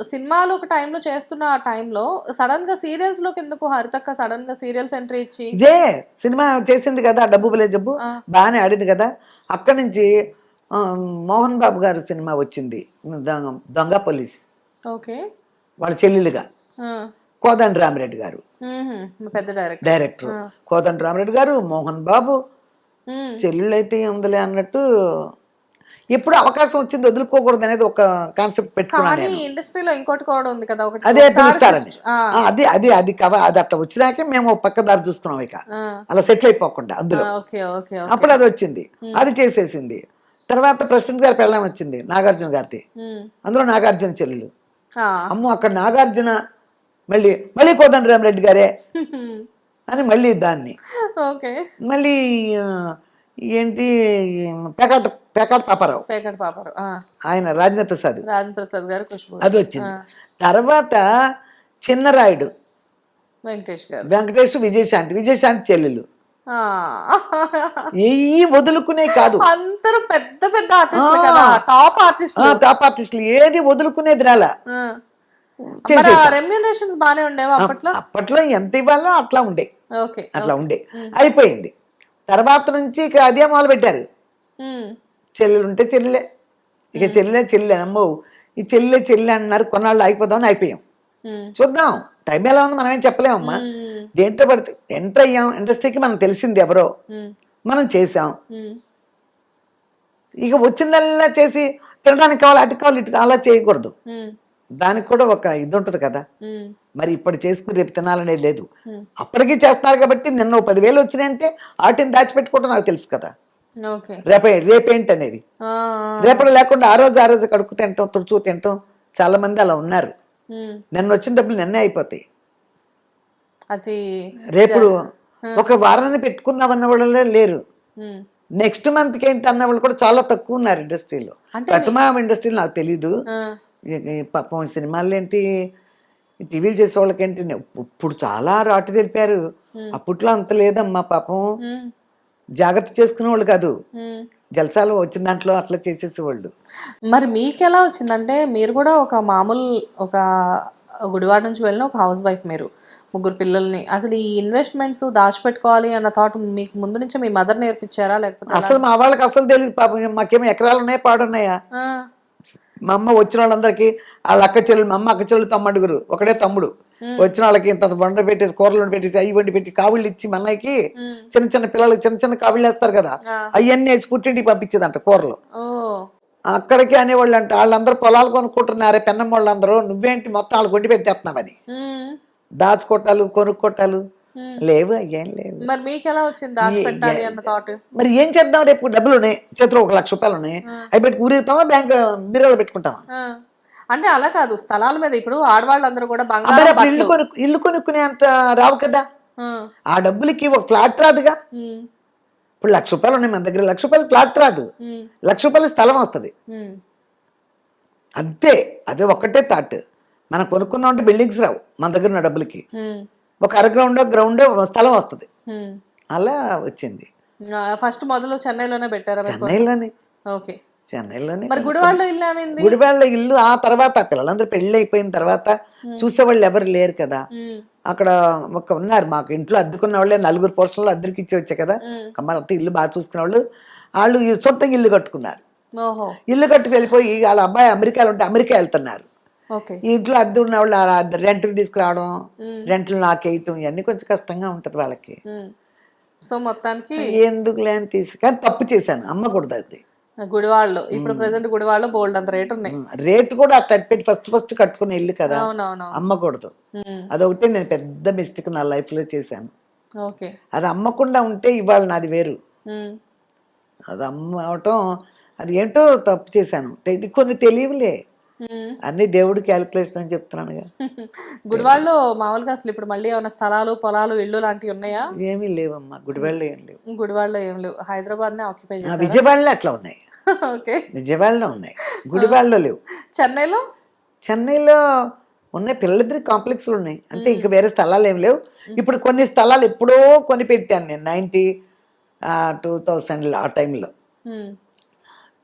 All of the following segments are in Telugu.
సినిమాలు ఒక టైంలో చేస్తున్న ఆ టైంలో సడన్ గా సీరియల్స్ లోకి ఎందుకు హరితక్క సడన్ గా సీరియల్స్ ఎంట్రీ ఇచ్చి? ఇదే సినిమా చేసింది కదా, డబ్బు బలే జబ్బు బాగానే ఆడింది కదా. అక్కడి నుంచి ఆ, మోహన్ బాబు గారి సినిమా వచ్చింది, దొంగ పోలీస్, ఓకే. వాళ్ళ చెల్లెలుగా కోదండ రామిరెడ్డి గారు పెద్ద డైరెక్టర్. డైరెక్టర్. కోదండ రామిరెడ్డి గారు, మోహన్ బాబు, చెల్లెళ్ళు అయితే ఉందిలే అన్నట్టు. ఎప్పుడు అవకాశం వచ్చింది వదులుకోకూడదు అనేది ఒక కాన్సెప్ట్ పెట్టుకున్నాను కానీ నేను. ఇండస్ట్రీలో ఇంకోటి కూడా ఉంది కదా, ఒకటి అదే ఒకసారి పిలుస్తారని ఆ, అది అది అది కవర్ అది అట్లా వచ్చినాకే మేము ఒక పక్క దారి చూస్తున్నాం ఇక, ఆ, అలా సెటిల్ అయిపోకుండా అందులో. ఓకే ఓకే అప్పుడు అది వచ్చింది, అది చేసేసింది. తర్వాత ప్రెసిడెంట్ గారి పెళ్ళాం వచ్చింది నాగార్జున గారిది, అందులో నాగార్జున చెల్లెలు. అమ్మో అక్కడ నాగార్జున మళ్ళీ మళ్ళీ కోదండ రామిరెడ్డి గారే అని మళ్ళీ దాన్ని ఓకే. మళ్ళీ ఆ, ఏంటి పేకాట పేకాట పాపారావు, పేకట్ పాపారు, ఆయన రాజేంద్ర ప్రసాద్, రాజేంద్ర ప్రసాద్ గారు, ఖుష్బూ, అది వచ్చింది. తర్వాత చిన్నరాయుడు వెంకటేష్ గారు, వెంకటేష్, విజయశాంతి, విజయశాంతి చెల్లెలు. ఆ. ఏవి వదులుకునే కాదు, అందరూ పెద్ద పెద్ద ఆర్టిస్టులు కదా, టాప్ ఆర్టిస్టులు. టాప్ ఆర్టిస్టులు ఏది వదులుకునేది రాలా. రెమ్యూనరేషన్స్ బానే ఉండేవా అప్పట్లో? అప్పట్లో ఎంత ఇవ్వాలో అట్లా ఉండే, ఓకే అట్లా ఉండే. అయిపోయింది. తర్వాత నుంచి ఇక అదే మొదలు పెట్టారు, చెల్లెలు ఉంటే చెల్లెలే, ఇక చెల్లె చెల్లె అమ్మో ఈ చెల్లె చెల్లె అన్నారు. కొన్నాళ్ళు అయిపోదామని అయిపోయాం. చూద్దాం టైం ఎలా ఉంది మనమేం చెప్పలేమమ్మా. దేంట్లో పడితే ఎంటర్ అయ్యాం, ఇండస్ట్రీకి మనం తెలిసింది ఎవరో, మనం చేసాం. ఇక వచ్చిందల్లా చేసి తినడానికి కావాలి, అటు కావాలి, ఇటు అలా చేయకూడదు. దానికి కూడా ఒక ఇది ఉంటుంది కదా. మరి ఇప్పుడు చేసుకుని రేపు తినాలనేది లేదు. అప్పటికీ చేస్తున్నారు కాబట్టి నిన్న 10,000 వచ్చినాయంటే వాటిని దాచిపెట్టుకోవడం నాకు తెలుసు కదా. రేపేంటి అనేది రేపటి లేకుండా ఆ రోజు కడుక్కు తింటాం, తుడుచు తింటాం. చాలా మంది అలా ఉన్నారు. నిన్న వచ్చిన డబ్బులు నిన్నే అయిపోతాయి. రేపు ఒక వారాన్ని పెట్టుకుందాం అన్న వాళ్ళే లేరు. నెక్స్ట్ మంత్కి ఏంటి అన్న వాళ్ళు కూడా చాలా తక్కువ ఉన్నారు ఇండస్ట్రీలో. ప్రతిమా ఇండస్ట్రీలో నాకు తెలీదు. పాపం సినిమాలు ఏంటి, టీవీలు చేసే వాళ్ళకేంటి ఇప్పుడు చాలా రాటు తెలిపారు. అప్పట్లో అంత లేదమ్మా. పాపం జాగ్రత్త చేసుకునే వాళ్ళు కాదు, జలసాలు వచ్చిన దాంట్లో అట్లా చేసేసేవాళ్ళు. మరి మీకు ఎలా వచ్చిందంటే, మీరు కూడా ఒక మామూలు ఒక గుడివాడ నుంచి వెళ్ళిన ఒక హౌస్ వైఫ్, మీరు 3 పిల్లల్ని, అసలు ఈ ఇన్వెస్ట్మెంట్స్ దాచిపెట్టుకోవాలి అన్న థాట్ మీకు ముందు నుంచే మీ మదర్ నేర్పించారా లేకపోతే? అసలు మా వాళ్ళకి అసలు తెలియదు పాపం. మాకేమో ఎకరాలు ఉన్నాయా పాడున్నాయా. మా అమ్మ వచ్చిన వాళ్ళందరికీ వాళ్ళ అక్క చెల్లెలు, మా అమ్మ అక్క చెల్లెలు తమ్ముడుగురు, ఒకడే తమ్ముడు. వచ్చిన వాళ్ళకి ఇంత వంట పెట్టేసి, కూరలు పెట్టేసి, అవి వండి పెట్టి, కావిళ్ళు ఇచ్చి, మా అన్నయ్యకి చిన్న చిన్న పిల్లలకి చిన్న చిన్న కావిళ్ళు వేస్తారు కదా, అవన్నీ వేసి పుట్టింటికి పంపించేదంట కూరలు. అక్కడికి అనేవాళ్ళు అంట, వాళ్ళందరూ పొలాలు కొనుక్కుంటున్నారే పెన్నమ్మ వాళ్ళందరూ, నువ్వేంటి మొత్తం వాళ్ళకి వండి పెట్టేస్తున్నావని. దాచుకోటాలు కొనుక్కోటాలు లేవు, అయ్యేం లేవు. మరి మీకు ఎలా వచ్చింది దాచిపెట్టాలి అన్న థాట్? మరి ఏం చేద్దాం, రేపు డబ్బులు ఉన్నాయి చేతిలో, 1,00,000 రూపాయలు ఉన్నాయి, అవి పెట్టి ఊరేగుతామా, బ్యాంక్ బీరోలో పెట్టుకుంటామా? అంటే అలా కాదు, స్థలాల మీద ఇప్పుడు ఆడవాళ్ళందరూ కూడా ఇల్లు కొనుక్కునే అంత రావు కదా. ఆ డబ్బులకి ఒక ఫ్లాట్ రాదుగా. ఇప్పుడు 1,00,000 రూపాయలు ఉన్నాయి మన దగ్గర, 1,00,000 రూపాయలు ఫ్లాట్ రాదు, 1,00,000 రూపాయలు స్థలం వస్తుంది అంతే. అదే ఒక్కటే థాట్. మనం కొనుక్కుందాం అంటే బిల్డింగ్స్ రావు మన దగ్గర ఉన్న డబ్బులకి. ఒక గ్రౌండ్ స్థలం వస్తుంది. అలా వచ్చింది. ఫస్ట్ మొదలు చెన్నైలోనే పెట్టారా? చెన్నైలోనే. ఓకే, చెన్నైలోనే. మరి గుడివాడలో ఇల్లు ఏమైంది? గుడివాడలో ఇల్లు ఆ తర్వాత పిల్లలందరూ పెళ్లి అయిపోయిన తర్వాత చూసేవాళ్ళు ఎవరు లేరు కదా. అక్కడ ఉన్నారు మాకు ఇంట్లో అద్దెకున్న వాళ్ళే 4 పోస్టర్లు అద్దెకి ఇచ్చి వచ్చాయి కదా. కమ్మరంతా ఇల్లు బాగా చూసుకునే వాళ్ళు సొంతంగా ఇల్లు కట్టుకున్నారు. ఇల్లు కట్టుకు వెళ్ళిపోయి వాళ్ళ అబ్బాయి అమెరికాలో ఉంటే అమెరికా వెళ్తున్నారు. ఇంట్లో అద్దె ఉన్న వాళ్ళు రెంట్లు తీసుకురావడం, రెంట్లు నాకేయటం, ఇవన్నీ కొంచెం కష్టంగా ఉంటది వాళ్ళకి. సో మొత్తానికి ఎందుకులే అని కానీ తప్పు చేశాను, అమ్మకూడదు అది. గుడివాడలో ఇప్పుడు ప్రెసెంట్ గుడివాడలో బోల్డ్ అంత రేట్ ఉన్నాయి. రేటు కూడా అట్లా పెట్టి ఫస్ట్ కట్టుకునే ఇల్లు కదా, అమ్మకూడదు. అదొకటే నేను పెద్ద మిస్టేక్ నా లైఫ్ లో చేశాను. అది అమ్మకుండా ఉంటే ఇవాళ నాది వేరు. అది అమ్మవటం అది ఏంటో తప్పు చేశాను. ఇది కొన్ని తెలియవులే, అన్ని దేవుడు క్యాలిక్యులేషన్ అని చెప్తున్నాను. గుడివాడలో మామూలుగా అసలు ఇప్పుడు మళ్ళీ ఏమైనా స్థలాలు, పొలాలు, ఇళ్ళు లాంటివి ఉన్నాయా? ఏమీ లేవమ్మా, గుడివాడలో ఏం లేవు. గుడివాడలో ఏం లేవు, హైదరాబాద్ నే ఆక్యుపై చేశారు. విజయవాడలో అట్లా ఉన్నాయి. ఓకే, విజయవాడలో ఉన్నాయి, గుడివాడలో లేవు. చెన్నైలో ఉన్నాయి, పిల్లలిద్దరి కాంప్లెక్స్లు ఉన్నాయి, అంటే ఇంకా వేరే స్థలాలు ఏం లేవు. ఇప్పుడు కొన్ని స్థలాలు ఎప్పుడో కొని పెట్టాను నేను 2000 ఆ టైంలో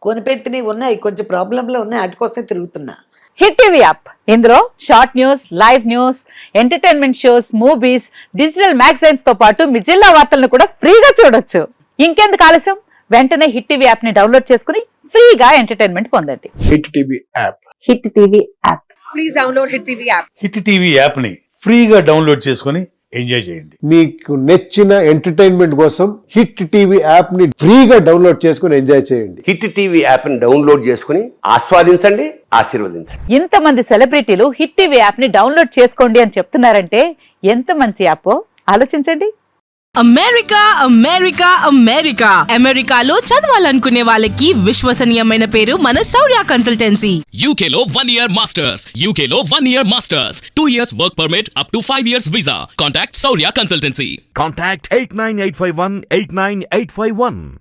కొనిపెట్టినవి ఉన్నాయి, కొంచెం ప్రాబ్లంలో ఉన్నాయి, వాటి కోసమే తిరుగుతున్నా. హిట్ టీవీ యాప్ ఇందులో short news, live news, entertainment shows, movies, digital magazines తో పాటు మీ జిల్లా వార్తలను కూడా ఫ్రీగా చూడొచ్చు. ఇంకెందుకు ఆలస్యం, వెంటనే హిట్ టీవీ యాప్ ని డౌన్లోడ్ చేసుకుని ఫ్రీగా ఎంటర్టైన్మెంట్ పొందండి. Hit TV app. Hit TV app. Please download hit TV app. Hit TV యాప్ని ఫ్రీగా డౌన్లోడ్ చేసుకొని ఎంజాయ్ చేయండి. మీకు నచ్చిన ఎంటర్టైన్మెంట్ కోసం హిట్ టీవీ యాప్ ని ఫ్రీగా డౌన్లోడ్ చేసుకుని ఎంజాయ్ చేయండి. హిట్ టీవీ యాప్ ని డౌన్లోడ్ చేసుకుని ఆస్వాదించండి, ఆశీర్వదించండి. ఇంతమంది సెలబ్రిటీలు హిట్ టీవీ యాప్ ని డౌన్లోడ్ చేసుకోండి అని చెప్తున్నారంటే ఎంత మంచి యాప్ ఆలోచించండి. అమెరికా అమెరికా అమెరికా అమెరికాలో చదవాలనుకునే వాళ్ళకి విశ్వసనీయమైన పేరు మన శౌర్య కన్సల్టెన్సీ. UK లో 1 year masters. UK లో 1 year masters. 2 years work permit up to 5 years visa. Contact Saurya Consultancy. Contact 89851 89851.